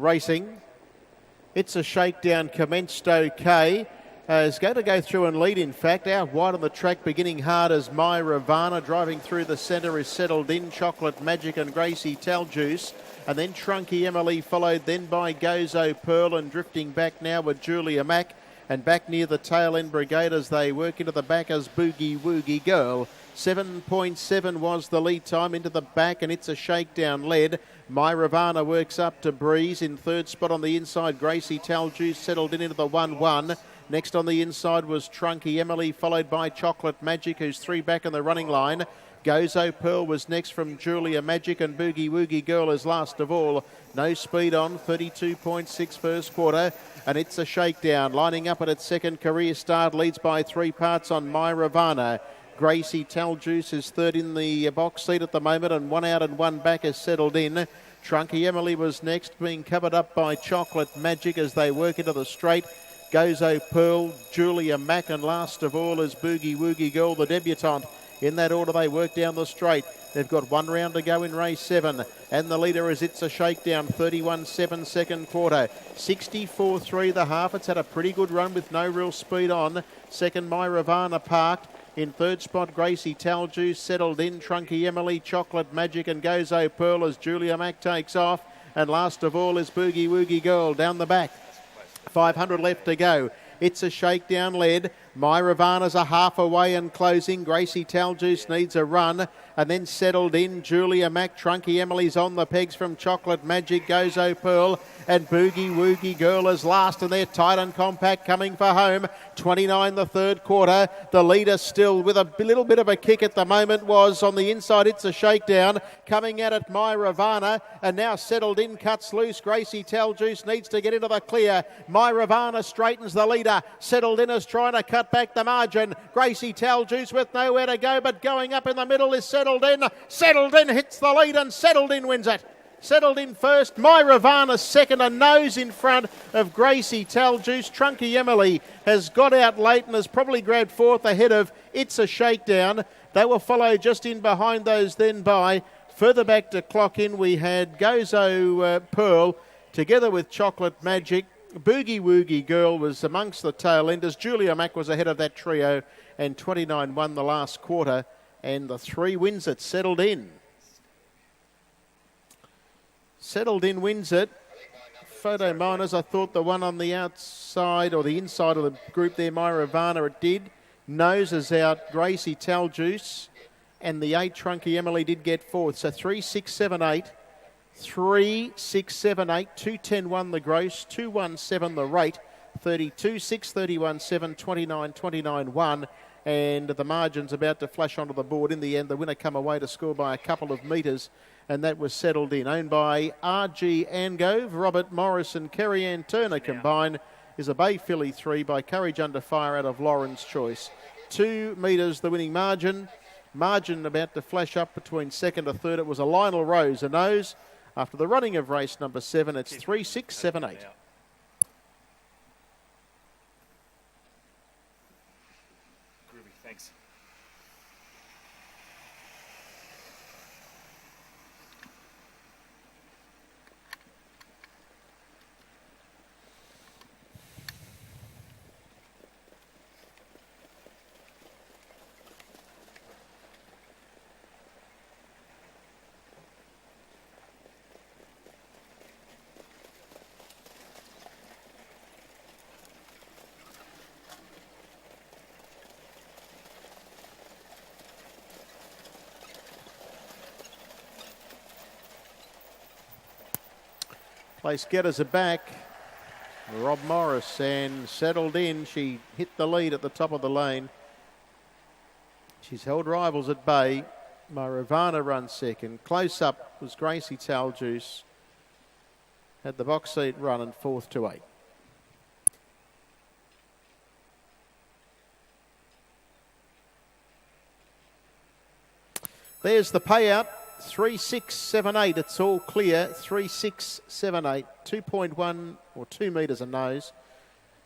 racing. It's a Shakedown commenced okay. Is going to go through and lead, in fact. Out wide on the track, beginning hard as My Ravana. Driving through the centre is Settled In, Chocolate Magic and Gracie Taljuice. And then Trunky Emily, followed then by Gozo Pearl, and drifting back now with Julia Mack. And back near the tail end brigade as they work into the back as Boogie Woogie Girl. 7.7 was the lead time into the back, and It's a Shakedown led. My Ravana works up to Breeze. In third spot on the inside, Gracie Taljuice settled in into the 1-1. Next on the inside was Trunky Emily, followed by Chocolate Magic, who's 3 back in the running line. Gozo Pearl was next from Julia Magic, and Boogie Woogie Girl is last of all. No speed on, 32.6 first quarter, and It's a Shakedown. Lining up at its second career start, leads by 3 parts on My Ravana. Gracie Taljuice is third in the box seat at the moment, and 1 out and 1 back is Settled In. Trunky Emily was next, being covered up by Chocolate Magic as they work into the straight. Gozo Pearl, Julia Mack, and last of all is Boogie Woogie Girl, the debutante. In that order, they work down the straight. They've got 1 round to go in race 7. And the leader is It's a Shakedown, 31.7 second quarter. 64.3 the half. It's had a pretty good run with no real speed on. Second, My Ravana parked. In third spot, Gracie Taljuice, Settled In, Trunky Emily, Chocolate Magic and Gozo Pearl as Julia Mack takes off. And last of all is Boogie Woogie Girl down the back. 500 left to go. It's a Shakedown led. My Ravana's a half away and closing. Gracie Taljuice needs a run. And then Settled In, Julia Mack, Trunky Emily's on the pegs from Chocolate Magic, Gozo Pearl, and Boogie Woogie Girl is last, and they're tight and compact coming for home. 29 the third quarter. The leader still with a little bit of a kick at the moment was on the inside. It's a Shakedown. Coming at it, My Ravana, and now Settled In cuts loose. Gracie Taljuice needs to get into the clear. My Ravana straightens the leader. Settled In is trying to cut back the margin. Gracie Taljuice with nowhere to go, but going up in the middle is Settled In. Settled In hits the lead, and Settled In wins it. Settled In first, My Ravana second, a nose in front of Gracie Taljuice. Trunky Emily has got out late and has probably grabbed fourth ahead of It's a Shakedown. They will follow just in behind those then by. Further back to clock in, we had Gozo Pearl together with Chocolate Magic. Boogie Woogie Girl was amongst the tail enders. Julia Mack was ahead of that trio, and 29 won the last quarter, and the 3 wins it. Settled In. Settled In wins it. Photo Miners, I thought the one on the outside or the inside of the group there, My Ravana, it did. Noses out, Gracie Taljuice, and the 8 Trunky Emily did get fourth. So 3, 6, 7, 8. 3, 6, 7, 8. 210 won the gross, 217 the rate. 32, 6, 31, 7, 29, 29, 1. And the margin's about to flash onto the board. In the end, the winner come away to score by a couple of metres, and that was Settled In. Owned by R.G. Angove, Robert Morris and Kerry Ann Turner combined, is a Bay Filly 3 by Courage Under Fire out of Lauren's Choice. 2 metres the winning margin. Margin about to flash up between second and third. It was a Lionel Rose, a nose. After the running of race number 7, it's 3, 6, 7, 8. Thanks. Place getters are back. Rob Morris, and Settled In. She hit the lead at the top of the lane. She's held rivals at bay. My Ravana runs second. Close up was Gracie Taljuice. Had the box seat run, and fourth to 8. There's the payout. 3, 6, 7, 8. It's all clear. 3, 6, 7, 8. 2.1 or 2 metres a nose.